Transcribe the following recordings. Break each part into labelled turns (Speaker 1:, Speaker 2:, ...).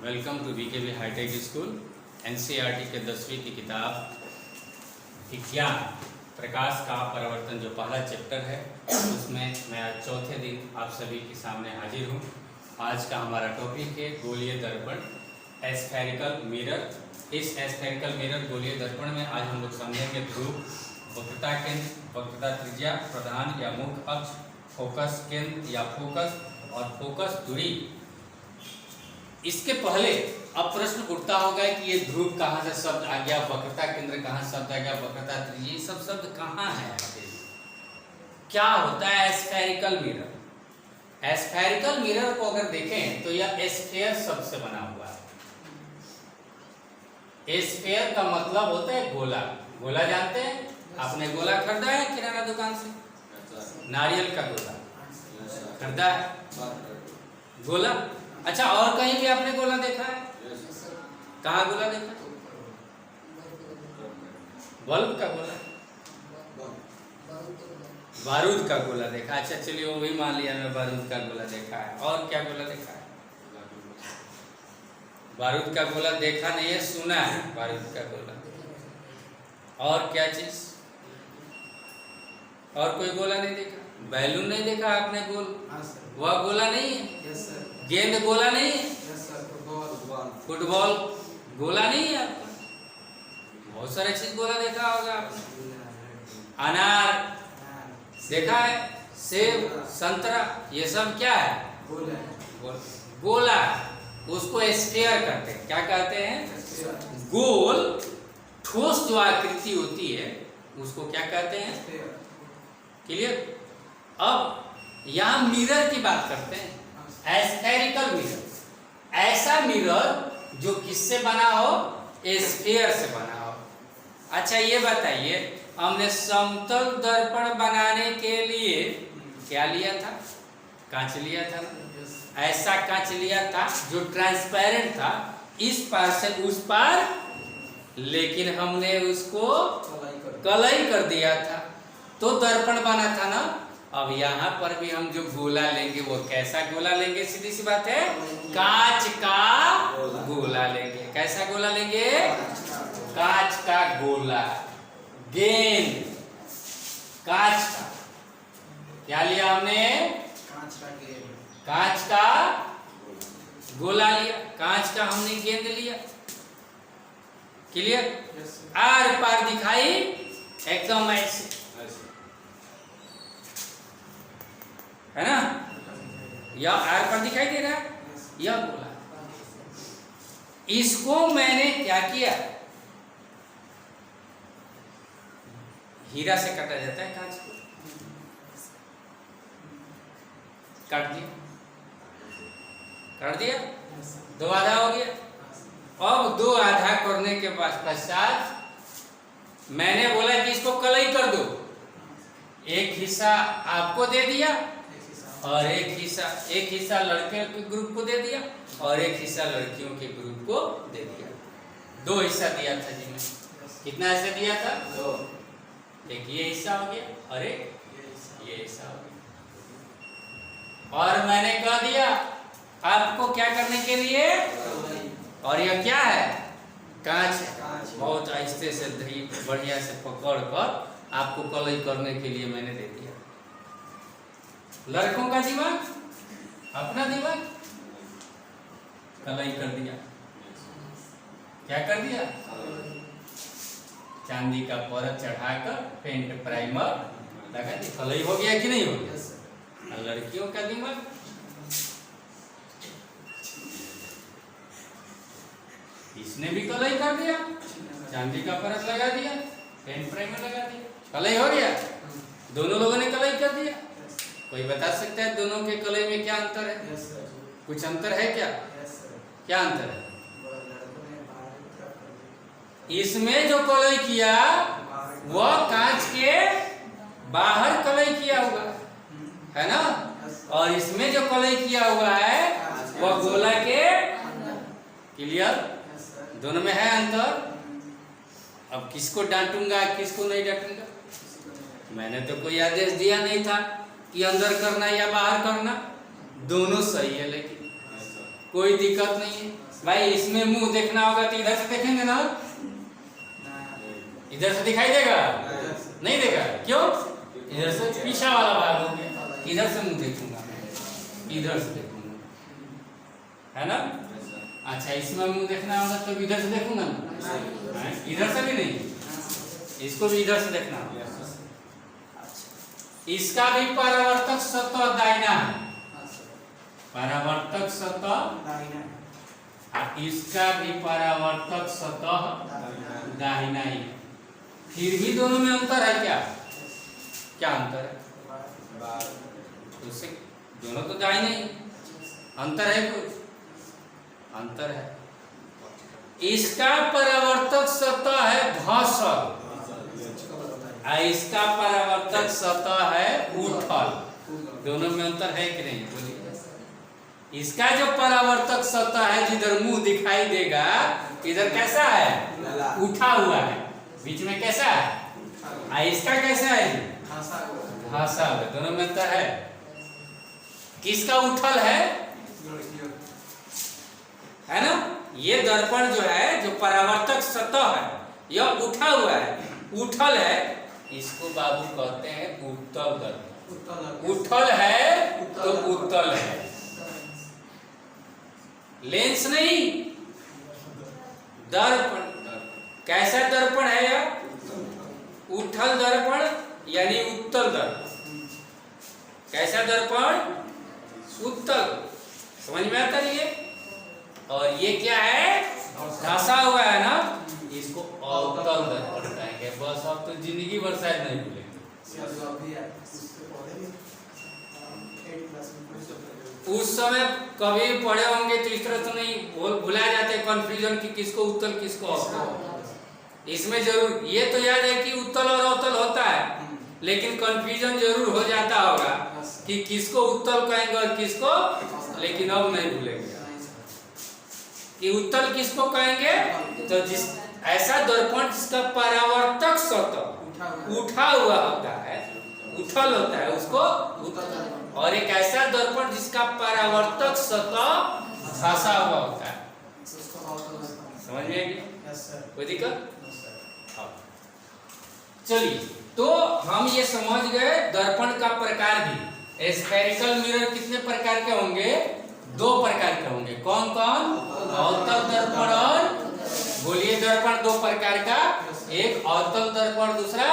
Speaker 1: Welcome to BKB high tech school. NCERT के 10वीं की किताब विज्ञान प्रकाश का परिवर्तन जो पहला चैप्टर है उसमें मैं आज चौथे दिन आप सभी के सामने हाजिर हूँ। आज का हमारा टॉपिक है गोलीय दर्पण, एस्फेरिकल मिरर। इस एस्फेरिकल मिरर गोलीय दर्पण में आज हम लोग समझेंगे ध्रुव, वक्रता केंद्र, वक्रता त्रिज्या, प्रधान या मुख्य अक्ष, फोकस केंद्र या फोकस और फोकस दूरी। इसके पहले अब प्रश्न उठता होगा कि ये ध्रुव कहाँ से शब्द आ गया, वक्रता केंद्र कहाँ शब्द आ गया, वक्रता त्रिज्या, ये सब शब्द कहाँ है? क्या होता है एस्फेरिकल मिरर? एस्फेरिकल मिरर को अगर देखें तो यह स्फेयर शब्द से बना हुआ है। स्फेयर का मतलब होता है गोला। गोला जानते हैं? आपने गोला खरीदा है किराना दुकान से? नारियल का गोला खरीदा है, गोला। अच्छा, और कहीं भी आपने गोला देखा है? कहाँ गोला देखा? बल्ब का गोला, बारूद का गोला देखा। अच्छा चलिए, वो भी मान लिया मैं, बारूद का गोला देखा है। और क्या गोला देखा है? बारूद का गोला देखा नहीं है, सुना है बारूद का गोला। और क्या चीज? और कोई गोला नहीं देखा? बैलून नहीं देखा आपने? गोल वह गोला नहीं है। गेंद गोला नहीं है। फुटबॉल गोला नहीं है आपका। बहुत सारे चीज गोला देखा होगा आपने। अनार देखा है, सेब, संतरा, ये सब क्या है? गोला। उसको स्फीयर कहते हैं। क्या कहते हैं? गोल ठोस जो आकृति होती है उसको क्या कहते हैं? क्लियर? अब यहाँ मिरर की बात करते हैं। एस्फेरिकल मिरर, ऐसा मिरर जो किससे बना हो? स्फीयर से बना हो। अच्छा ये बताइए, हमने समतल दर्पण बनाने के लिए क्या लिया था? कांच लिया था ना? ऐसा कांच लिया था जो ट्रांसपेरेंट था, इस पार से उस पार, लेकिन हमने उसको कलई कर दिया था तो दर्पण बना था ना। अब यहाँ पर भी हम जो गोला लेंगे वो कैसा गोला लेंगे? सीधी सी बात है, कांच का गोला लेंगे। कैसा गोला लेंगे? कांच का गोला। गेंद कांच का, क्या लिया हमने? कांच का गोला लिया, कांच का हमने गेंद लिया। क्लियर? आर पार दिखाई एकदम ऐसे, है ना? यह आर पर दिखाई दे रहा है, यह गोला। इसको मैंने क्या किया? हीरा से काटा जाता है कांच को, काट दिया, काट दिया, दो आधा हो गया। अब दो आधा करने के पश्चात मैंने बोला कि इसको कलई कर दो। एक हिस्सा आपको दे दिया और एक हिस्सा लड़के के ग्रुप को दे दिया और एक हिस्सा लड़कियों के ग्रुप को दे दिया। दो हिस्सा दिया था जी मैं। कितना हिस्सा दिया था? दो। एक ये हिस्सा हो गया और एक ये हिस्सा हो गया। और मैंने कह दिया आपको क्या करने के लिए, और यह क्या है? कांच है। बहुत आहिस्ते से बढ़िया से पकड़ कर आपको कलई करने के लिए मैंने दे दिया। लड़कों का दिमाग, अपना दिमाग, कलई कर दिया। क्या कर दिया? चांदी का परत चढ़ाकर पेंट प्राइमर लगा दिया। कलई हो गया कि नहीं हो गया? लड़कियों का दिमाग, इसने भी कलई कर दिया, चांदी का परत लगा दिया, पेंट प्राइमर लगा दिया, कलई हो गया। दोनों लोगों ने कलई कर दिया। कोई बता सकता है दोनों के कलई में क्या अंतर है? कुछ अंतर है क्या? क्या अंतर है? इसमें जो कलई किया वह कांच के बाहर कलई किया हुआ है ना, और इसमें जो कलई किया हुआ है वह गोला के। क्लियर? दोनों में है अंतर। अब किसको डांटूंगा, किसको नहीं डांटूंगा? मैंने तो कोई आदेश दिया नहीं था कि अंदर करना या बाहर करना, दोनों सही है। लेकिन कोई दिक्कत नहीं है भाई। इसमें मुंह देखना होगा तो इधर से देखेंगे ना, इधर से दिखाई देगा नहीं देगा, क्यों? इधर से पीछा वाला भाग हो गया, इधर से मुंह देखूंगा, इधर से देखूंगा, है ना? अच्छा, इसमें मुंह देखना होगा तो इधर से देखूंगा ना, इधर से भी नहीं, इसको भी इधर से देखना होगा। इसका भी परावर्तक सतह दाहिना है, परावर्तक सतह दाहिना, इसका भी परावर्तक सतह दाहिना ही। फिर भी दोनों में अंतर है क्या? क्या अंतर है? उससे दोनों तो दाहिने ही, अंतर है कुछ? अंतर है। इसका परावर्तक सतह है धसल, इसका परावर्तक सतह है उठल। दोनों में अंतर है कि नहीं? बोलिए। इसका जो परावर्तक सतह है जिधर मुंह दिखाई देगा, इधर कैसा है? उठा हुआ है, बीच में कैसा है? इसका कैसा है? धंसा हुआ। दोनों में अंतर है। किसका उठल है ना? ये दर्पण जो है, जो परावर्तक सतह है, यह उठा हुआ है, उठल है। इसको बाबू कहते हैं उत्तल दर्पण। उठल है तो उत्तल है, लेंस नहीं, दर्पण। कैसा दर्पण है यह? उठल दर्पण यानी उत्तल दर्पण। कैसा दर्पण? उत्तल। समझ में आता है ये? और ये क्या है? धंसा हुआ है ना, इसको अवतल दर्पण कहेंगे। बस अब तो जिंदगी भर शायद नहीं भूलेंगे। उस समय कभी पढ़े होंगे तो इस तरह से नहीं भुला जाते कंफ्यूजन कि किसको उत्तल किसको अवतल। इसमें जरूर ये तो याद है कि उत्तल और अवतल होता है, लेकिन कंफ्यूजन जरूर हो जाता होगा कि किसको उत्तल कहेंगे और किसको, लेकिन अब नहीं भूलेंगे कि उत्तल किसको कहेंगे। तो जिस ऐसा दर्पण जिसका परावर्तक सतह उठा हुआ होता है, उठल होता है, उसको उत्तल। और एक ऐसा दर्पण जिसका परावर्तक सतह धंसा हुआ होता है, समझ में आएगी? कोई दिक्कत? चलिए, तो हम ये समझ गए दर्पण का प्रकार भी। स्फेरिकल मिरर कितने प्रकार के होंगे? 2 प्रकार के होंगे। कौन कौन? अवतल दर्पण और गोलीय दर्पण। 2 प्रकार का, एक अवतल दर्पण, दूसरा।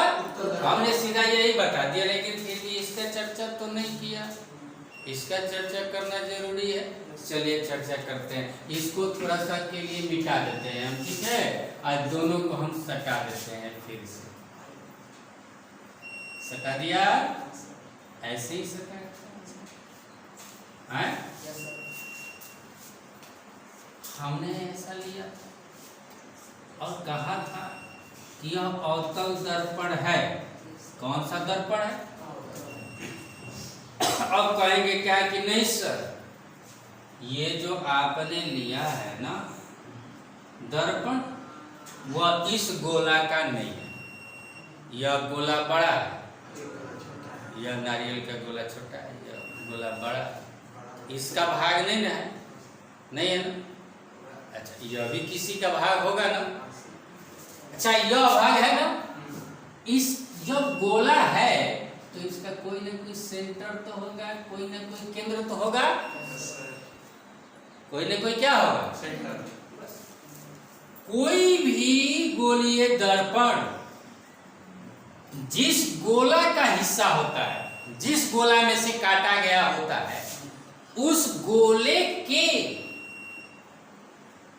Speaker 1: हमने सीधा यही बता दिया, लेकिन फिर भी इसका चर्चा तो नहीं किया। इसका चर्चा करना जरूरी है। चलिए चर्चा करते हैं। इसको थोड़ा सा के लिए मिटा देते हैं हम, ठीक है? आज दोनों को हम सटा देते हैं, फिर से सटा दिया, ऐसे ही सटा है। हमने ऐसा लिया और कहा था कि यह अवतल दर्पण है। कौन सा दर्पण है? अब कहेंगे क्या कि नहीं सर, ये जो आपने लिया है ना दर्पण, वह इस गोला का नहीं है। यह गोला बड़ा है, यह नारियल का गोला छोटा है, यह गोला बड़ा है। इसका भाग नहीं ना है, नहीं है ना? अच्छा, यह भी किसी का भाग होगा ना? अच्छा, यह भाग है ना? इस जब गोला है तो इसका कोई ना कोई सेंटर तो होगा, कोई ना कोई केंद्र तो होगा, कोई ना कोई क्या होगा? सेंटर। कोई भी गोलीय दर्पण जिस गोला का हिस्सा होता है, जिस गोला में से काटा गया होता है, उस गोले के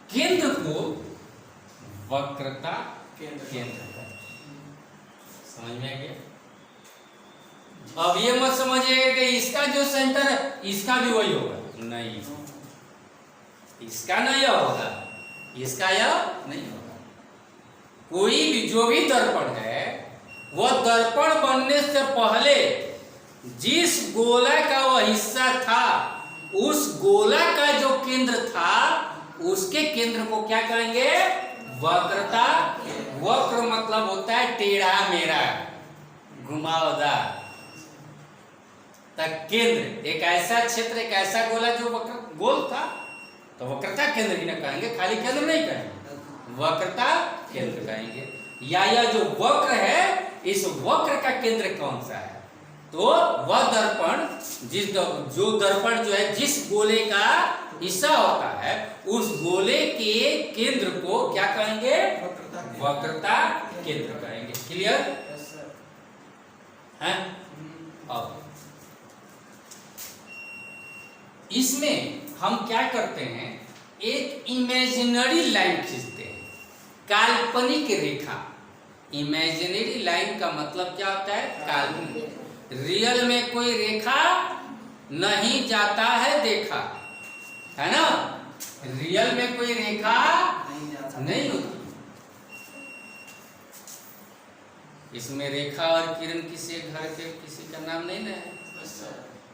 Speaker 1: केंद्र को वक्रता केंद्र। समझ में आ गया? अब ये मत समझिएगा कि इसका जो सेंटर है इसका भी वही होगा, नहीं, इसका नहीं होगा, इसका यह नहीं होगा। कोई भी जो भी दर्पण है, वह दर्पण बनने से पहले जिस गोला का वह हिस्सा था, उस गोला का जो केंद्र था, उसके केंद्र को क्या कहेंगे? वक्रता। वक्र मतलब होता है टेढ़ा मेढ़ा, घुमावदार। तक केंद्र एक ऐसा क्षेत्र, एक ऐसा गोला जो वक्र गोल था, तो वक्रता केंद्र ही ना कहेंगे, खाली केंद्र नहीं कहेंगे, वक्रता केंद्र कहेंगे। या यह जो वक्र है, इस वक्र का केंद्र कौन सा है? तो वह दर्पण जो दर्पण जो है जिस गोले का हिस्सा होता है, उस गोले के केंद्र को क्या कहेंगे? वक्रता केंद्र कहेंगे। क्लियर है? अब इसमें हम क्या करते हैं, एक इमेजिनरी लाइन खींचते हैं, काल्पनिक रेखा। इमेजिनरी लाइन का मतलब क्या होता है? काल्पनिक। रियल में कोई रेखा नहीं जाता है देखा, है ना? रियल में कोई रेखा नहीं होती। इसमें रेखा और किरण किसी घर के किसी का नाम नहीं ना है।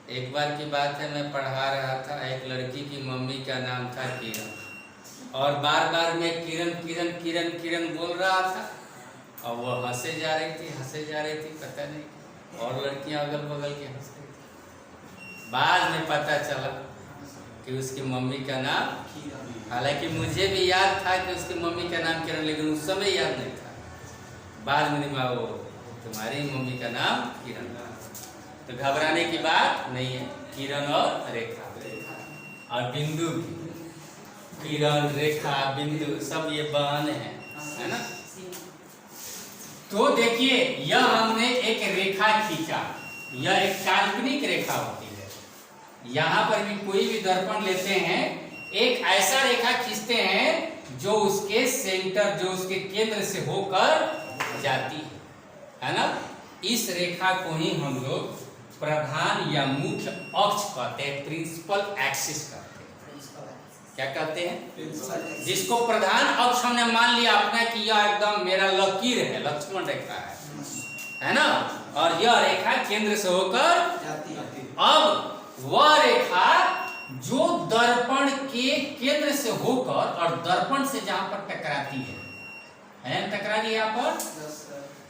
Speaker 1: एक बार की बात है, मैं पढ़ा रहा था, एक लड़की की मम्मी का नाम था किरण, और बार बार मैं किरण किरण किरण किरण बोल रहा था, और वो हंसे जा रही थी, पता नहीं, और लड़कियां अगल बगल के हंस रही थी। बाद में पता चला कि उसकी मम्मी का नाम, हालांकि मुझे भी याद था कि उसकी मम्मी का नाम किरण, लेकिन उस समय याद नहीं था। बाद में दिमाग, वो तुम्हारी मम्मी का नाम किरण। तो घबराने की बात नहीं है। किरण और रेखा और बिंदु भी, किरण रेखा बिंदु सब ये बहन है ना? तो देखिए, यह हमने एक रेखा खींचा, यह एक काल्पनिक रेखा होती है। यहाँ पर भी कोई भी दर्पण लेते हैं, एक ऐसा रेखा खींचते हैं जो उसके सेंटर, जो उसके केंद्र से होकर जाती है ना? इस रेखा को ही हम लोग प्रधान या मुख्य अक्ष कहते हैं, प्रिंसिपल एक्सिस कहते हैं। क्या कहते हैं? जिसको प्रधान अक्ष हमने मान लिया अपना कि यह एकदम मेरा लकीर है, लक्ष्मण रेखा है ना? और यह रेखा केंद्र से होकर जाती है। अब वह रेखा जो दर्पण के केंद्र से होकर और दर्पण से जहां पर टकराती है टकरा रही है यहाँ पर,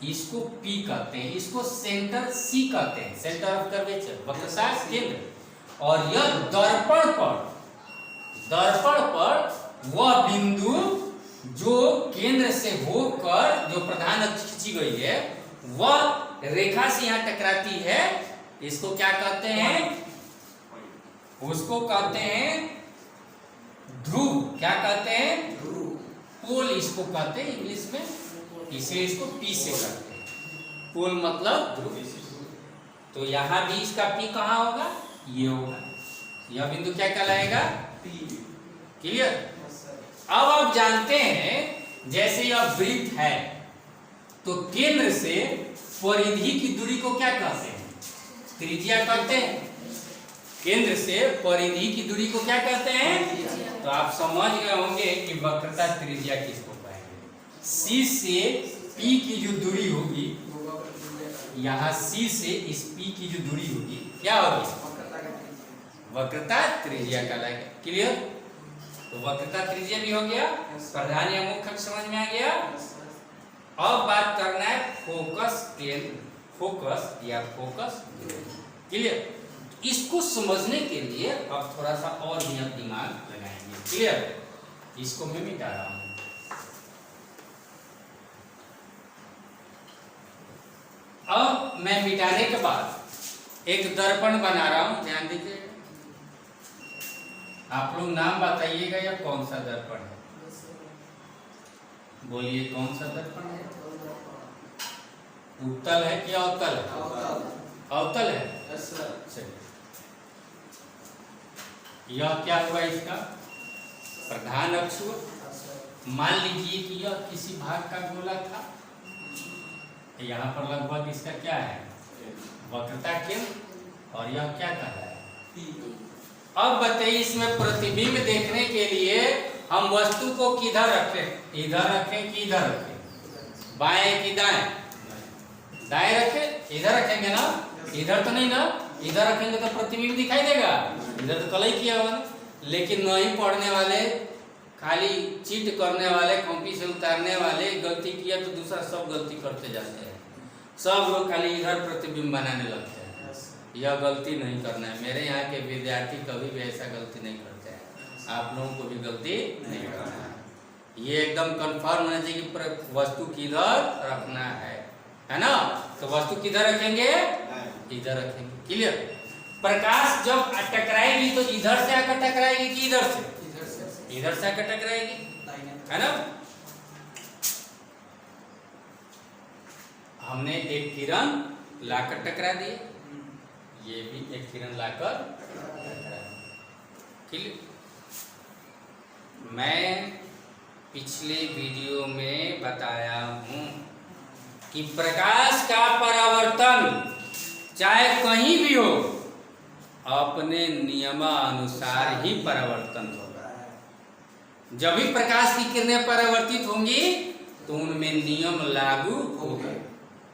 Speaker 1: इसको P कहते हैं, इसको सेंटर C कहते हैं, सेंटर ऑफ कर्वेचर, वक्रता केंद्र। और यह दर्पण पर वह बिंदु जो केंद्र से होकर जो प्रधान अक्ष खींची गई है, वह रेखा से यहाँ टकराती है, इसको क्या कहते हैं? उसको कहते हैं ध्रुव। क्या कहते हैं? ध्रुव। पोल इसको कहते हैं इंग्लिश में, इसे इसको P से करते हैं। पोल मतलब ध्रुव। तो यहाँ भी इसका P कहाँ होगा? ये होगा। यह बिंदु क्या कहलाएगा? P। क्लियर? अब आप जानते हैं, जैसे यह वृत्त है, तो केंद्र से परिधि की दूरी को क्या कहते हैं? त्रिज्या कहते हैं। केंद्र से परिधि की दूरी को क्या कहते हैं? तो आप समझ गए होंगे कि वक्रता त्रिज्या किसको कहेंगे। C से P की जो दूरी होगी, यहाँ C से इस P की जो दूरी होगी क्या होगी? वक्रता त्रिज्या कहलाएगा। क्लियर? तो वक्रता त्रिज्या भी हो गया, प्रधान या मुख्य अक्ष समझ में आ गया। अब बात करना है फोकस केंद्र, फोकस या फोकस। क्लियर? इसको समझने के लिए अब थोड़ा सा और भी आप दिमाग लगाएंगे। क्लियर? इसको मैं मिटा रहा हूं। अब मैं मिटाने के बाद एक दर्पण बना रहा हूं, ध्यान दीजिए। आप लोग नाम बताइएगा या कौन सा दर्पण है? बोलिए कौन सा दर्पण है? उत्तल है कि अवतल है? अवतल है। चलिए, यह क्या हुआ? इसका प्रधान अक्ष। मान लीजिए कि यह किसी भाग का गोला था, यहाँ पर लगभग इसका क्या है? वक्रता केंद्र। और यह क्या कहता है? अब बताइए, इसमें प्रतिबिंब देखने के लिए हम वस्तु को किधर रखें? इधर रखें कि इधर रखें? बाएं कि दाएं? दाएं रखें। इधर रखेंगे ना? इधर तो नहीं ना? इधर रखेंगे तो प्रतिबिंब दिखाई देगा, इधर तो कलई किया होगा। लेकिन नहीं पढ़ने वाले, खाली चीट करने वाले, कॉपी से उतारने वाले, गलती किया तो दूसरा सब गलती करते जाते हैं। सब लोग खाली इधर प्रतिबिंब बनाने लगते हैं। यह गलती नहीं करना है। मेरे यहाँ के विद्यार्थी कभी भी ऐसा गलती नहीं करते हैं। आप लोगों को भी गलती नहीं करना है। ये एकदम कंफर्म होना चाहिए कि वस्तु किधर रखना है ना। तो वस्तु किधर रखेंगे, इधर रखेंगे। क्लियर। प्रकाश जब टकराएगी तो इधर से आकर टकराएगी कि इधर से, इधर से आकर टकराएगी, है ना। हमने एक किरण लाकर टकरा दिए, ये भी एक किरण लाकर टकरा। क्लियर। मैं पिछले वीडियो में बताया हूं कि प्रकाश का परावर्तन चाहे कहीं भी हो अपने नियमानुसार ही परावर्तन होगा। जब भी प्रकाश की किरणें परावर्तित होंगी तो उनमें नियम लागू होगा।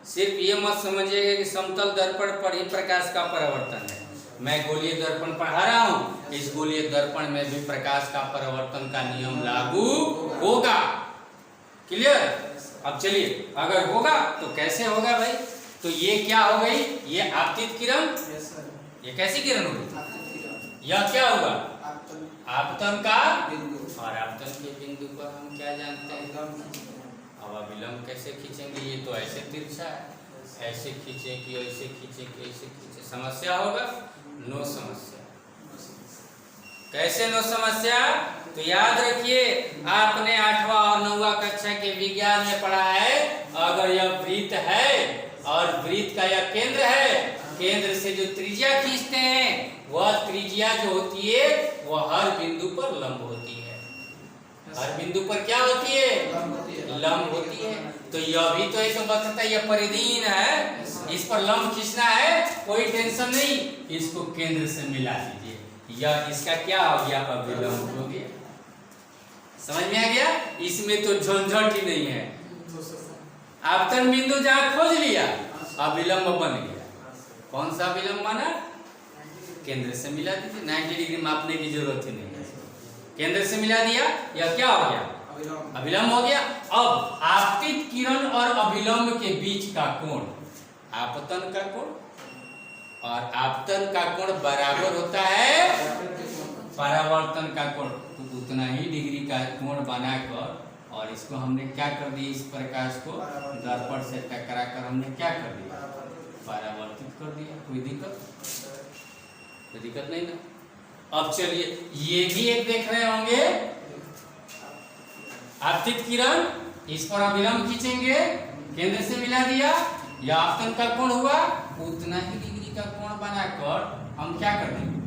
Speaker 1: सिर्फ ये मत समझिएगा कि समतल दर्पण पर ही प्रकाश का परावर्तन है। मैं गोलीय दर्पण पढ़ा रहा हूं, इस गोलीय दर्पण में भी प्रकाश का परावर्तन का नियम लागू होगा। क्लियर। अब चलिए, अगर होगा तो कैसे होगा भाई। तो ये क्या हो गई, ये आपतित किरण, ये कैसी किरण होगी, यह क्या होगा, आपतन का बिंदु। और आपतन के बिंदु पर हम क्या जानते हैं, अब अभिलंब कैसे खींचेंगे। ये तो ऐसे तिरछा है, ऐसे खींचे कि ऐसे खींचे कि ऐसे खींचे। समस्या होगा, नो समस्या। कैसे नो समस्या, तो याद रखिए आपने 8वां और 9वां कक्षा के विज्ञान में पढ़ा है, अगर यह वृत्त है और वृत्त का यह केंद्र है, केंद्र से जो त्रिज्या खींचते हैं वह त्रिज्या जो होती है वह हर बिंदु पर लंब होती है। हर बिंदु पर क्या होती है, लंब होती है। तो यह भी तो एक वक्रता, यह परिधीन है, इस पर लंब खींचना है, कोई टेंशन नहीं, इसको केंद्र से मिला दीजिए। यह इसका क्या हो गया, अभिलंब हो गया। समझ में आ गया। इसमें तो झंझट ही नहीं है। आपतन बिंदु जहां खोज लिया, अभिलंब बन गया। कौन सा अभिलंब बना, केंद्र से मिला दीजिए। 90 डिग्री मापने की जरूरत ही नहीं है, केंद्र से मिला दिया, यह क्या हो गया, अभिलंब हो गया। अब आपतित किरण और अभिलंब के बीच का कोण, आपतन का कोण और आपतन का कोण बराबर होता है परावर्तन का कोण। तो उतना ही डिग्री का कोण बनाकर, और इसको हमने क्या कर दिया, इस प्रकाश को दर्पण से टकरा कर हमने क्या कर दिया, परावर्तित कर दिया। कोई दिक्कत, कोई दिक्कत नहीं ना। अब चलिए, ये भी एक देख रहे होंगे, आपतित किरण, इस पर अभिलंब खींचेंगे, केंद्र से मिला दिया, या आपतन का कोण हुआ, उतना ही डिग्री का कोण बनाकर हम क्या कर देंगे,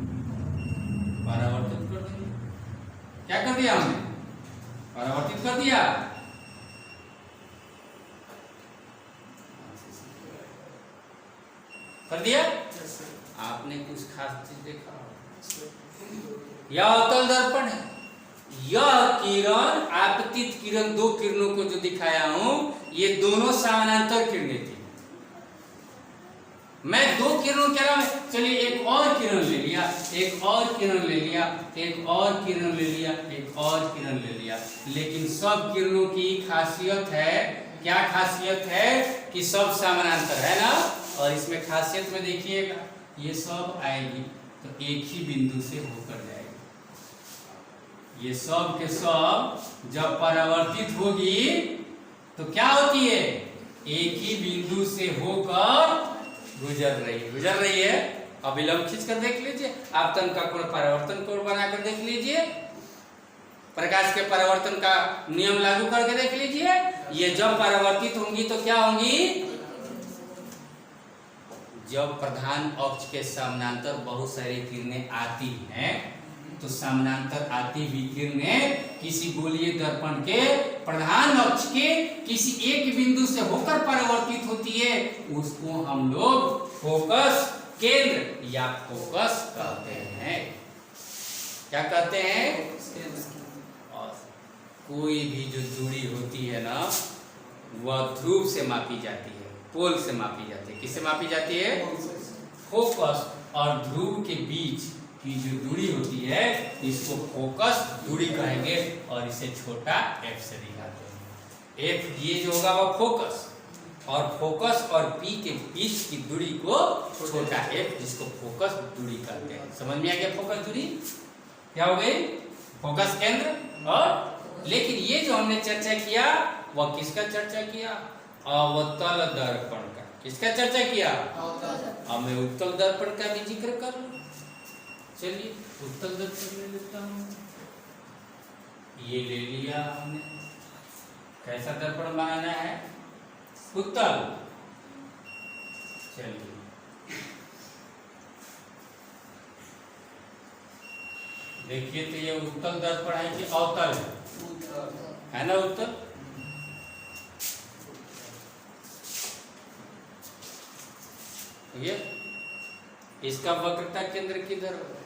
Speaker 1: परावर्तित कर देंगे। क्या कर दिया हमने, परावर्तित कर दिया। कर दिया। आपने कुछ खास चीज देखा, यह अवतल दर्पण है। यह किरण, आपतित किरण, दो किरणों को जो दिखाया हूं, ये दोनों समानांतर किरणें थी। मैं दो किरणों कह रहा हूं, चलिए एक और किरण ले लिया, एक और किरण ले लिया, एक और किरण ले लिया, एक और किरण ले लिया, लेकिन सब किरणों की खासियत है, क्या खासियत है कि सब समानांतर है ना। और इसमें खासियत में देखिएगा, ये सब आएगी तो एक ही बिंदु से होकर जाएगी। ये सब के सब जब परावर्तित होगी तो क्या होती है, एक ही बिंदु से होकर गुजर रही है। अभिलंब खींच कर देख लीजिए, आपतन का कोण परावर्तन कोण बनाकर देख लीजिए, प्रकाश के परावर्तन का नियम लागू करके देख लीजिए। ये जब परावर्तित होंगी तो क्या होंगी, जब प्रधान अक्ष के समानांतर बहुत सारी किरणें आती हैं, तो समानांतर आती हुई किरणें किसी गोलीय दर्पण के प्रधान अक्ष के किसी एक बिंदु से होकर परावर्तित होती है, उसको हम लोग फोकस केंद्र या फोकस कहते हैं। क्या कहते हैं, और कोई भी जो दूरी होती है ना, वह ध्रुव से मापी जाती है, पोल से मापी जाती है। किससे मापी जाती है, फोकस और ध्रुव के बीच की जो दूरी होती है, इसको फोकस दूरी कहेंगे, और इसे छोटा f से दिखाते हैं। f ये जो होगा वह फोकस, और फोकस और p के बीच की दूरी को छोटा f, जिसको फोकस दूरी कहते हैं। समझ में आ गया, फोकस दूरी क्या हो गई, फोकस केंद्र। और लेकिन ये जो हमने चर्चा किया वह किसका चर्चा किया? अवतल दर्पण का। किसका चर्चा किया? अब मैं उत्तल दर्पण का भी जिक्र कर लूं। चलिए उत्तल दर्पण ले लेता हूं। ये ले लिया हमने। कैसा दर्पण बनाना है? उत्तल। चलिए देखिए तो ये उत्तल दर्पण है कि अवतल है ना? उत्तल। ये इसका वक्रता केंद्र किधर होगा?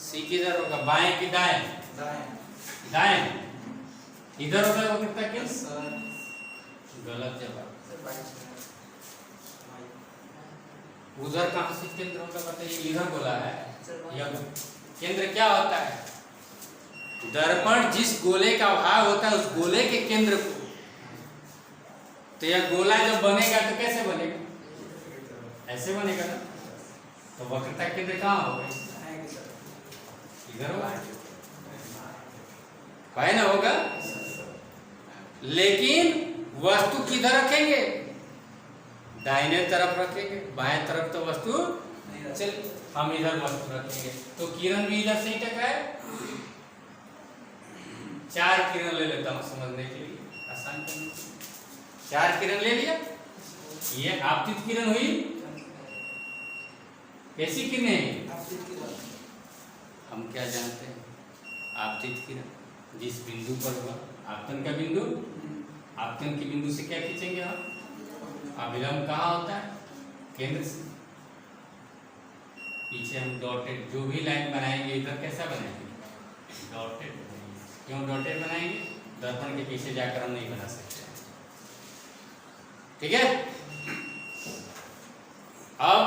Speaker 1: सी किधर होगा? बाएं कि दाएं? दाएं। इधर होगा वक्रता केंद्र। गलत जवाब। उधर कहां से केंद्र होगा बताइए? इधर बोला है। यह केंद्र क्या होता है? दर्पण जिस गोले का भाग होता है उस गोले के केंद्र को। तो यह गोला जब बनेगा तो कैसे बनेगा? ऐसे बनेगा ना। तो वक्रता केंद्र कहाँ होगा? इधर होगा है ना? होगा। लेकिन वस्तु किधर रखेंगे? दाहिने तरफ रखेंगे। बाएं तरफ तो वस्तु चलिए हम इधर वस्तु रखेंगे। तो किरण भी इधर से ही टकराए। 4 किरण ले लेता हूं समझने के लिए, आसान करने के लिए। 4 किरण ले लिया। ये आपतित किरण हुई। कैसी किरणें? हम क्या जानते हैं? आपतित किरण जिस बिंदु पर हुआ, आपतन का बिंदु, आपतन के बिंदु से क्या खींचेंगे हम? अभिलंब कहाँ होता है? केंद्र से। पीछे हम डॉटेड जो भी लाइन बनाएंगे इधर कैसा बनाएंगे? डॉटेड बनाएंगे। क्यों डॉटेड बनाएंगे? दर्पण के पीछे जाकर हम नहीं बना सकते। ठीक है। अब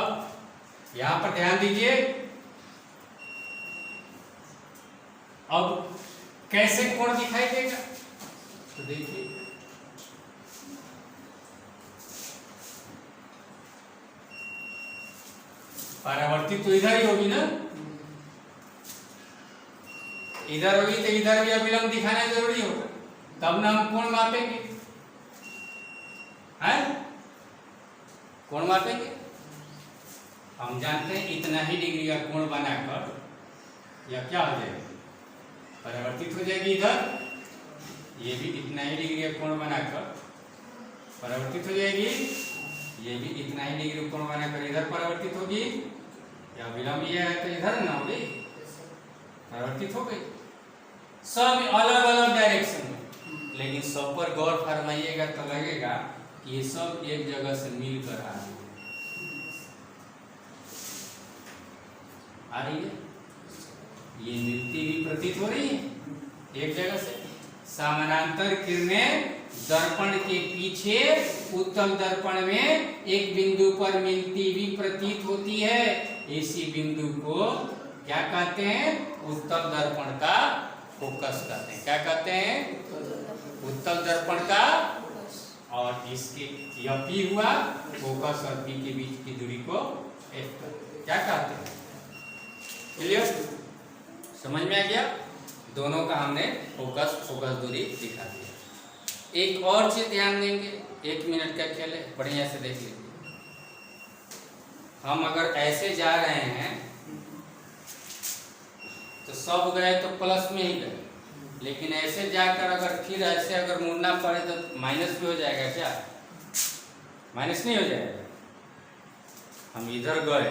Speaker 1: यहां पर ध्यान दीजिए। अब कैसे कोण दिखाई देगा? तो देखिए परावर्तित तो इधर ही होगी ना। इधर होगी तो इधर भी अभिलंब दिखाना जरूरी होगा, तब ना हम कोण मापेंगे। हैं? कोण मापेंगे। हम जानते हैं इतना ही डिग्री का कोण बनाकर या क्या हो जाएगा? परावर्तित हो जाएगी इधर। ये भी इतना ही डिग्री का कोण बनाकर परावर्तित हो जाएगी। ये भी इतना ही डिग्री कोण बनाकर इधर परावर्तित होगी। या विलंब ये है तो इधर ना होगी, परावर्तित हो गई। सब अलग अलग डायरेक्शन में, लेकिन सब पर गौर फरमाइएगा तो लगेगा कि ये सब एक जगह से मिलकर आ रही है। ये मिलती हुई प्रतीत हो रही है एक जगह से। समानांतर किरणें दर्पण के पीछे उत्तल दर्पण में एक बिंदु पर मिलती हुई प्रतीत होती है। इसी बिंदु को क्या कहते हैं? उत्तल दर्पण का फोकस कहते हैं। क्या कहते हैं? उत्तल दर्पण का। और इसके यह P हुआ, फोकस और P के बीच की दूरी को F क्या कहते हैं? क्लियर? समझ में आ गया? दोनों का हमने फोकस दूरी दिखा दिया। एक और चीज ध्यान देंगे, 1 मिनट का खेल है, बढ़िया से देख लीजिए। हम अगर ऐसे जा रहे हैं तो सब गए तो प्लस में ही गए, लेकिन ऐसे जाकर अगर फिर ऐसे अगर मुड़ना पड़े तो माइनस भी हो जाएगा। क्या माइनस नहीं हो जाएगा? हम इधर गए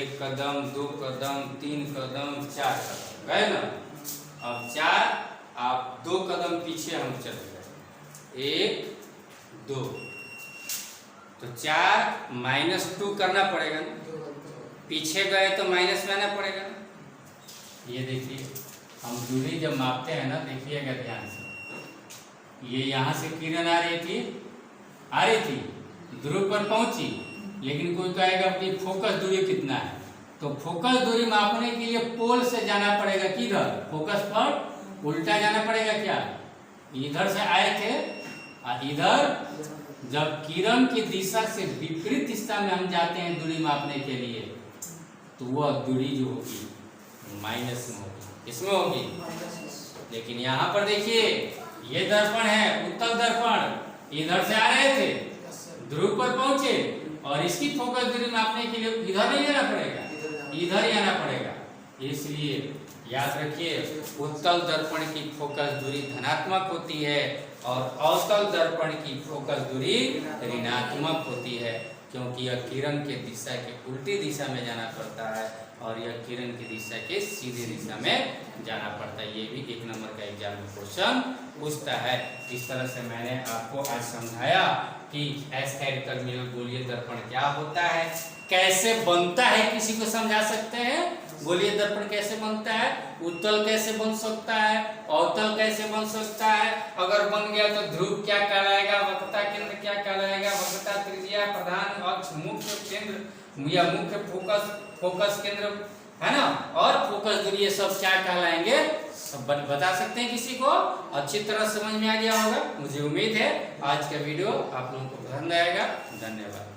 Speaker 1: 1 कदम 2 कदम 3 कदम 4 कदम गए ना। अब 4 आप 2 कदम पीछे हम चले गए, 1 2 तो 4 -2 करना पड़ेगा ना। पीछे गए तो माइनस में आना पड़ेगा ना। ये देखिए हम दूरी जब मापते हैं ना, देखिएगा ध्यान से। ये यहाँ से किरण आ रही थी, ध्रुव पर पहुंची, लेकिन कोई कहेगा कि फोकस दूरी कितना है? तो फोकस दूरी मापने के लिए पोल से जाना पड़ेगा। किधर? फोकस पर उल्टा जाना पड़ेगा। क्या इधर से आए थे और इधर जब किरण की दिशा से विपरीत दिशा में हम जाते हैं दूरी मापने के लिए, तो वह दूरी जो होगी माइनस में होगी, इसमें होगी। लेकिन यहाँ पर देखिए ये दर्पण है उत्तल दर्पण, इधर से आ रहे थे, ध्रुव पर पहुंचे और इसकी फोकस दूरी मापने के लिए इधर नहीं जाना पड़ेगा, इधर ही आना पड़ेगा। इसलिए याद रखिए उत्तल दर्पण की फोकस दूरी धनात्मक होती है और अवतल दर्पण की फोकस दूरी ऋणात्मक होती है, क्योंकि यह किरण के दिशा के उल्टी दिशा में जाना पड़ता है और यह किरण की दिशा के सीधी दिशा में जाना पड़ता है। ये भी 1 नंबर का एग्जाम में क्वेश्चन पूछता है। इस तरह से मैंने आपको आज समझाया कि एस्फेरिकल गोलीय दर्पण क्या होता है, कैसे बनता है, किसी को समझा सकते हैं गोलीय दर्पण कैसे बनता है, उत्तल कैसे बन सकता है, अवतल कैसे बन सकता है, अगर बन गया तो ध्रुव क्या कहलाएगा, वक्रता केंद्र क्या कहलाएगा, वक्रता त्रिज्या, प्रधान अक्ष, मुख्य केंद्र या मुख्य फोकस केंद्र है ना, और फोकस दूरी, ये सब क्या कहलाएंगे, सब बता सकते हैं। किसी को अच्छी तरह समझ में आ गया होगा, मुझे उम्मीद है आज का वीडियो आप लोगों को पसंद आएगा। धन्यवाद।